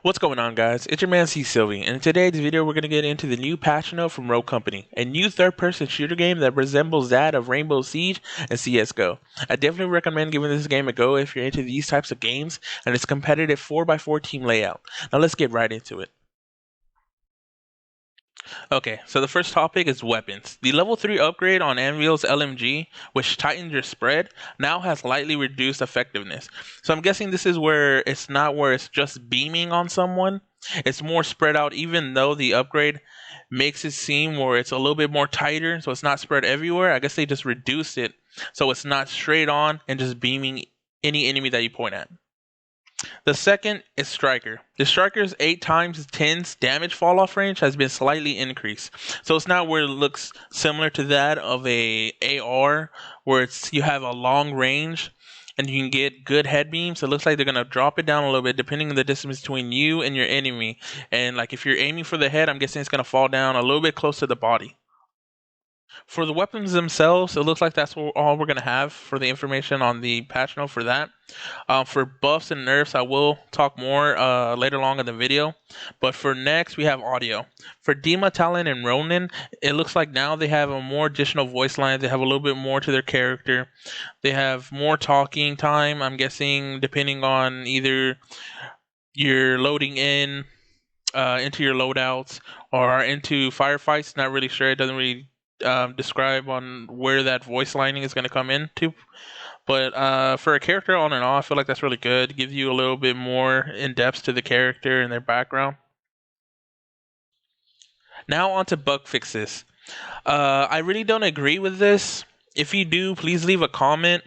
What's going on, guys? It's your man Sylve, and in today's video we're going to get into the new patch note from Rogue Company, a new third-person shooter game that resembles that of Rainbow Siege and CSGO. I definitely recommend giving this game a go if you're into these types of games, and it's a competitive 4x4 team layout. Now let's get right into it. Okay, so the first topic is weapons. The level 3 upgrade on Anvil's LMG, which tightens your spread, now has slightly reduced effectiveness. So I'm guessing this is where it's just beaming on someone. It's more spread out, even though the upgrade makes it seem where it's a little bit more tighter, so it's not spread everywhere. I guess they just reduced it so it's not straight on and just beaming any enemy that you point at. The second is Striker. The Striker's 8 times 10's damage fall off range has been slightly increased. So it's not where it looks similar to that of a AR where you have a long range and you can get good head beams. It looks like they're going to drop it down a little bit depending on the distance between you and your enemy. And like if you're aiming for the head, I'm guessing it's going to fall down a little bit close to the body. For the weapons themselves, it looks like that's all we're going to have for the information on the patch note for that. For buffs and nerfs, I will talk more later along in the video. But for next, we have audio. For Dima, Talon, and Ronin, it looks like now they have a more additional voice line. They have a little bit more to their character. They have more talking time, I'm guessing, depending on either you're loading in into your loadouts or into firefights. Not really sure. It doesn't really describe on where that voice lining is going to come into, but for a character on and off, I feel like that's really good. It gives you a little bit more in depth to the character and their background. Now on to bug fixes. I really don't agree with this. If you do, please leave a comment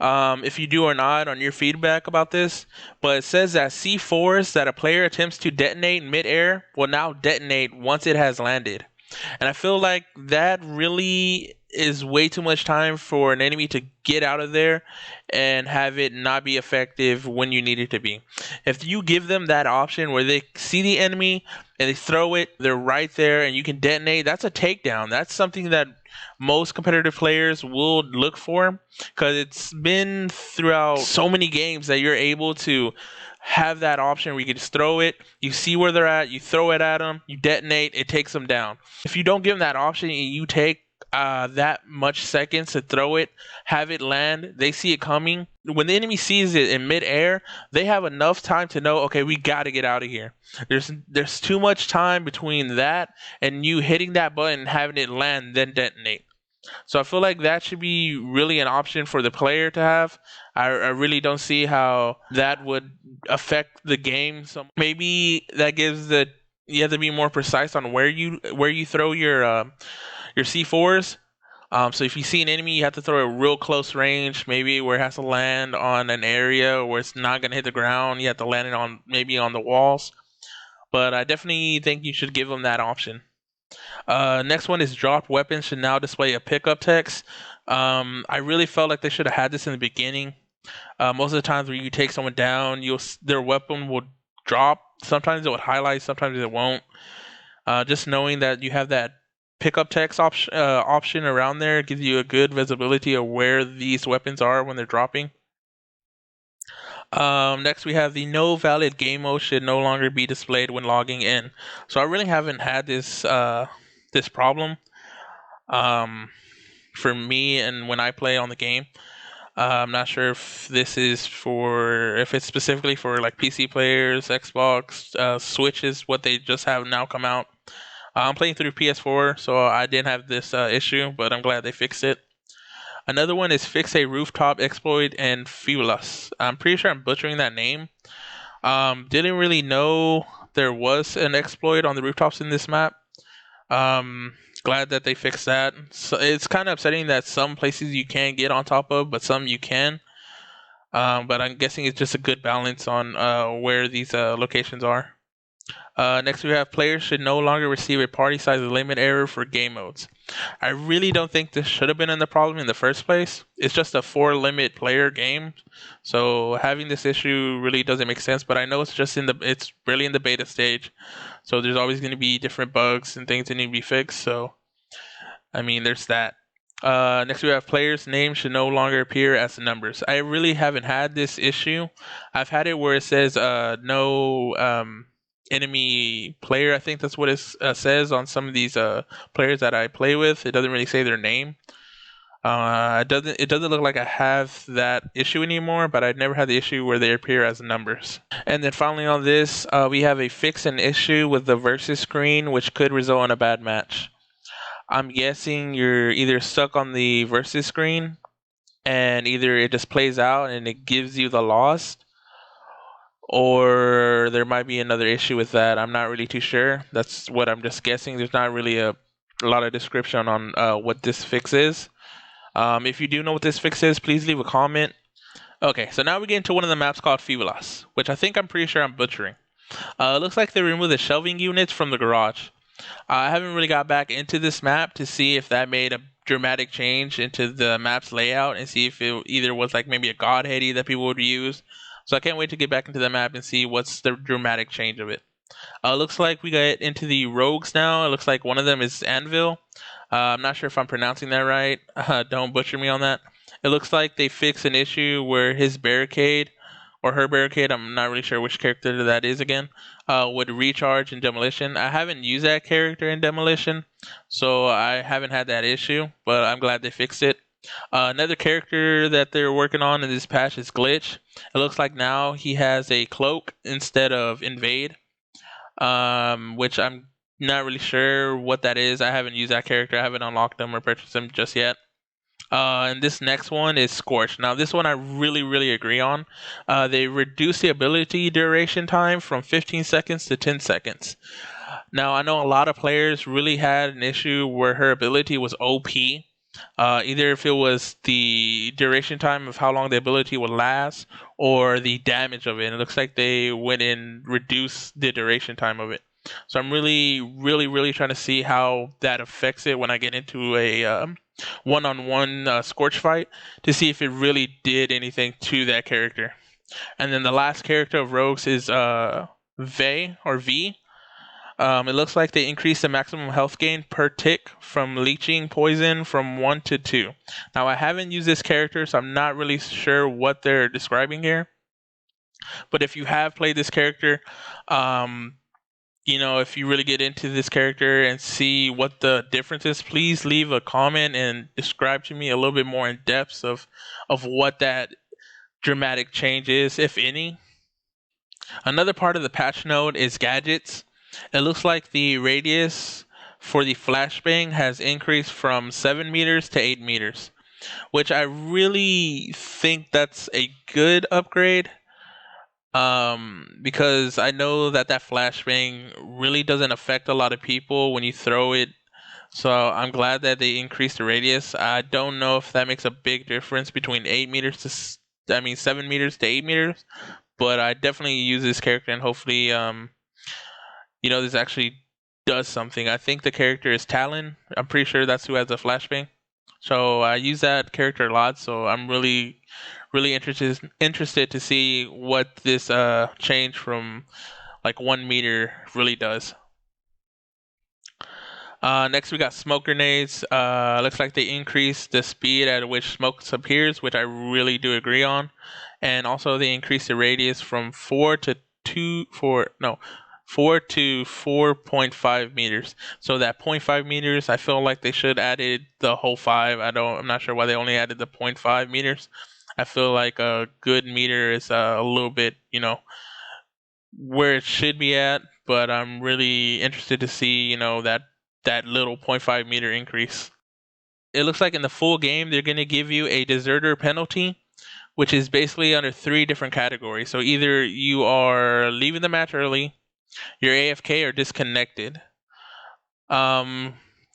if you do or not on your feedback about this. But it says that C4s that a player attempts to detonate mid-air will now detonate once it has landed. And I feel like that really is way too much time for an enemy to get out of there and have it not be effective when you need it to be. If you give them that option where they see the enemy and they throw it, they're right there and you can detonate, that's a takedown. That's something that most competitive players will look for, because it's been throughout so many games that you're able to have that option where you can just throw it, you see where they're at, you throw it at them, you detonate, it takes them down. If you don't give them that option and you take that much seconds to throw it, have it land, they see it coming. When the enemy sees it in midair, they have enough time to know, okay, we got to get out of here. There's too much time between that and you hitting that button and having it land, then detonate. So I feel like that should be really an option for the player to have. I really don't see how that would affect the game. So maybe that gives you have to be more precise on where you throw your C4s. So if you see an enemy, you have to throw it real close range, maybe where it has to land on an area where it's not going to hit the ground. You have to land it on maybe on the walls. But I definitely think you should give them that option. Next one is dropped weapons should now display a pickup text. I really felt like they should have had this in the beginning. Most of the times when you take someone down, their weapon will drop. Sometimes it would highlight, sometimes it won't. Just knowing that you have that pickup text option around there gives you a good visibility of where these weapons are when they're dropping. Next, we have the no valid game mode should no longer be displayed when logging in. So I really haven't had this this problem for me and when I play on the game. I'm not sure if this is if it's specifically for like PC players, Xbox, Switches, what they just have now come out. I'm playing through PS4, so I didn't have this issue, but I'm glad they fixed it. Another one is fix a rooftop exploit and Fibulous. I'm pretty sure I'm butchering that name. Didn't really know there was an exploit on the rooftops in this map. Glad that they fixed that. So it's kind of upsetting that some places you can't get on top of, but some you can. But I'm guessing it's just a good balance on where these locations are. Next, we have players should no longer receive a party size limit error for game modes. I really don't think this should have been in the problem in the first place. It's just a 4 limit player game, so having this issue really doesn't make sense. But I know it's really in the beta stage, so there's always going to be different bugs and things that need to be fixed. So, I mean, there's that. Next, we have players' names should no longer appear as numbers. I really haven't had this issue. I've had it where it says no enemy player. I think that's what it says on some of these players that I play with. It doesn't really say their name. It doesn't look like I have that issue anymore, but I've never had the issue where they appear as numbers. And then finally on this, we have a fix an issue with the versus screen, which could result in a bad match. I'm guessing you're either stuck on the versus screen and either it just plays out and it gives you the loss, or there might be another issue with that. I'm not really too sure. That's what I'm just guessing. There's not really a lot of description on what this fix is. If you do know what this fix is, please leave a comment. Okay, so now we get into one of the maps called Fibelas, which I'm pretty sure I'm butchering. It looks like they removed the shelving units from the garage. I haven't really got back into this map to see if that made a dramatic change into the map's layout and see if it either was like maybe a god heady that people would use. So I can't wait to get back into the map and see what's the dramatic change of it. Looks like we get into the rogues now. It looks like one of them is Anvil. I'm not sure if I'm pronouncing that right. Don't butcher me on that. It looks like they fixed an issue where his barricade or her barricade, I'm not really sure which character that is again, would recharge in demolition. I haven't used that character in demolition, so I haven't had that issue, but I'm glad they fixed it. Another character that they're working on in this patch is Glitch. It looks like now he has a cloak instead of invade, which I'm not really sure what that is. I haven't used that character. I haven't unlocked him or purchased him just yet. And this next one is Scorch. Now, this one I really agree on. They reduce the ability duration time from 15 seconds to 10 seconds. Now, I know a lot of players really had an issue where her ability was OP. Either if it was the duration time of how long the ability would last or the damage of it. And it looks like they went and reduced the duration time of it. So I'm really trying to see how that affects it when I get into a one-on-one Scorch fight to see if it really did anything to that character. And then the last character of Rogues is Vey or V. It looks like they increased the maximum health gain per tick from leeching poison from 1 to 2. Now, I haven't used this character, so I'm not really sure what they're describing here. But if you have played this character, if you really get into this character and see what the difference is, please leave a comment and describe to me a little bit more in depth of what that dramatic change is, if any. Another part of the patch note is gadgets. It looks like the radius for the flashbang has increased from 7 meters to 8 meters, which I really think that's a good upgrade. Because I know that flashbang really doesn't affect a lot of people when you throw it. So I'm glad that they increased the radius. I don't know if that makes a big difference between 7 meters to 8 meters, but I definitely use this character and hopefully, this actually does something. I think the character is Talon. I'm pretty sure that's who has the flashbang. So I use that character a lot. So I'm really interested to see what this change from like 1 meter really does. Next we got smoke grenades. Looks like they increased the speed at which smoke appears, which I really do agree on, and also they increased the radius from 4 to 4.5 meters. So that 0.5 meters, I feel like they should added the whole 5. I'm not sure why they only added the 0.5 meters. I feel like a good meter is a little bit, where it should be at, but I'm really interested to see, that little 0.5 meter increase. It looks like in the full game, they're going to give you a deserter penalty, which is basically under 3 different categories. So either you are leaving the match early, you're AFK, or disconnected.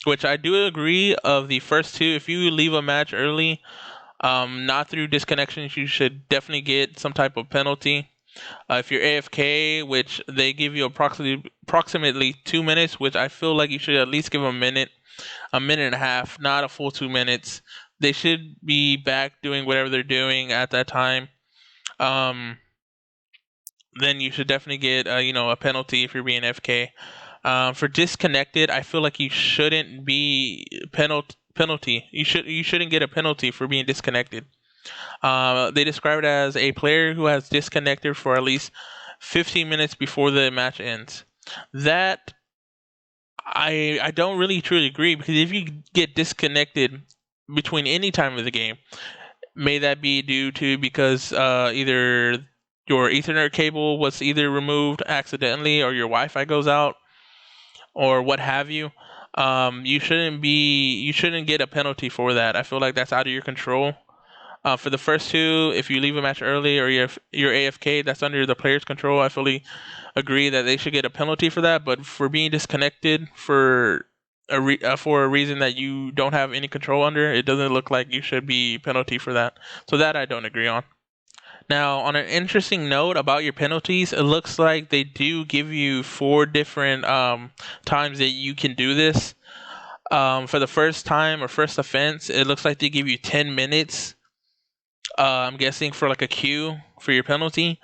Which I do agree of the first 2. If you leave a match early, not through disconnections, you should definitely get some type of penalty. If you're AFK, which they give you approximately 2 minutes, which I feel like you should at least give a minute and a half, not a full 2 minutes. They should be back doing whatever they're doing at that time. Then you should definitely get a penalty if you're being FK. For disconnected, I feel like you shouldn't be penalty. You shouldn't get a penalty for being disconnected. They describe it as a player who has disconnected for at least 15 minutes before the match ends. That I don't really truly agree, because if you get disconnected between any time of the game, may that be due to because either your Ethernet cable was either removed accidentally or your Wi-Fi goes out or what have you. You shouldn't get a penalty for that. I feel like that's out of your control. For the first two, if you leave a match early or you're AFK, that's under the player's control. I fully agree that they should get a penalty for that. But for being disconnected for a reason that you don't have any control under, it doesn't look like you should be penalty for that. So that I don't agree on. Now, on an interesting note about your penalties, it looks like they do give you 4 different times that you can do this. For the first time or first offense, it looks like they give you 10 minutes. I'm guessing for like a queue for your penalty.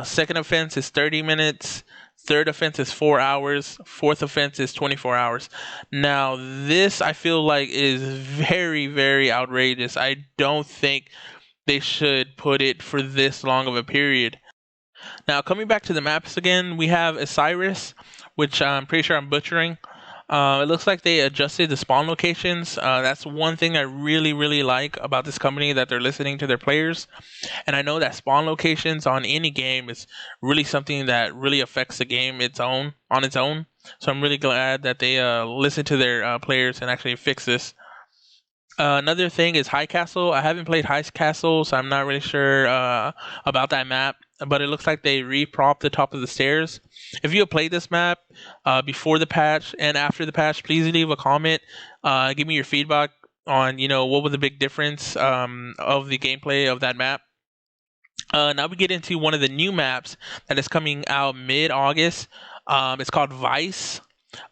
Second offense is 30 minutes. Third offense is 4 hours. Fourth offense is 24 hours. Now, this I feel like is very, very outrageous. I don't think they should put it for this long of a period. Now, coming back to the maps again, we have Osiris, which I'm pretty sure I'm butchering. It looks like they adjusted the spawn locations. That's one thing I really, really like about this company, that they're listening to their players. And I know that spawn locations on any game is really something that really affects the game on its own. So I'm really glad that they listen to their players and actually fix this. Another thing is High Castle. I haven't played High Castle, so I'm not really sure about that map. But it looks like they re-propped the top of the stairs. If you have played this map before the patch and after the patch, please leave a comment. Give me your feedback on, what was the big difference of the gameplay of that map. Now we get into one of the new maps that is coming out mid-August. It's called Vice.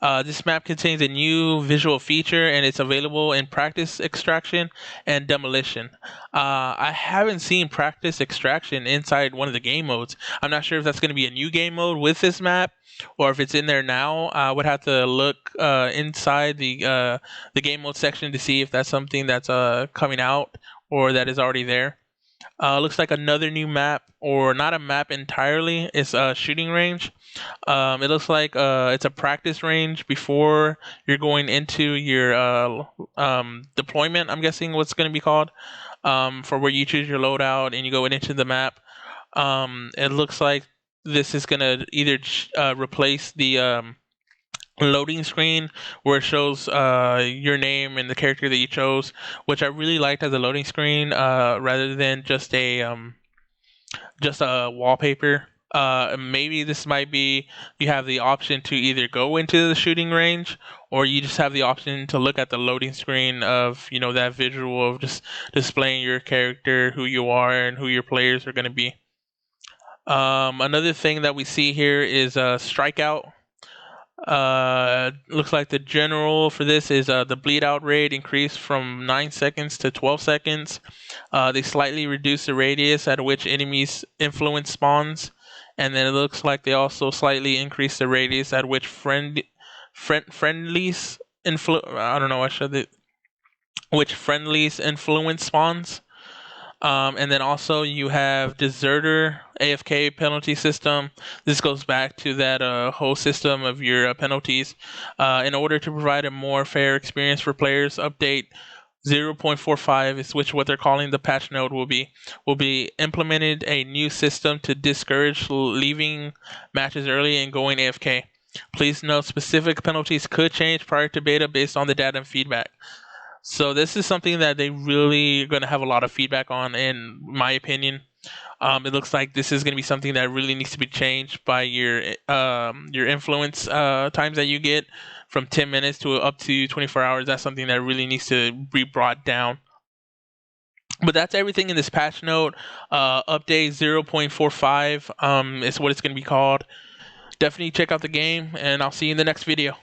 This map contains a new visual feature, and it's available in practice extraction and demolition. I haven't seen practice extraction inside one of the game modes. I'm not sure if that's going to be a new game mode with this map, or if it's in there now. I would have to look inside the game mode section to see if that's something that's coming out or that is already there. Looks like another new map, or not a map entirely. It's a shooting range. It looks like it's a practice range before you're going into your deployment, I'm guessing what's going to be called, for where you choose your loadout and you go into the map. It looks like this is going to either replace the loading screen where it shows your name and the character that you chose, which I really liked as a loading screen, rather than just a wallpaper. Maybe this might be, you have the option to either go into the shooting range, or you just have the option to look at the loading screen of, that visual of just displaying your character, who you are, and who your players are going to be. Another thing that we see here is Strikeout. Looks like the general for this is the bleed out rate increased from 9 seconds to 12 seconds. They slightly reduce the radius at which enemies influence spawns, and then it looks like they also slightly increase the radius at which friendlies which friendlies influence spawns. And then also you have Deserter AFK penalty system. This goes back to that whole system of your penalties. In order to provide a more fair experience for players, update 0.45 is what they're calling the patch note will be implemented a new system to discourage leaving matches early and going AFK. Please note specific penalties could change prior to beta based on the data and feedback. So this is something that they really are going to have a lot of feedback on, in my opinion. It looks like this is going to be something that really needs to be changed by your influence times that you get from 10 minutes to up to 24 hours. That's something that really needs to be brought down. But that's everything in this patch note. Update 0.45 is what it's going to be called. Definitely check out the game, and I'll see you in the next video.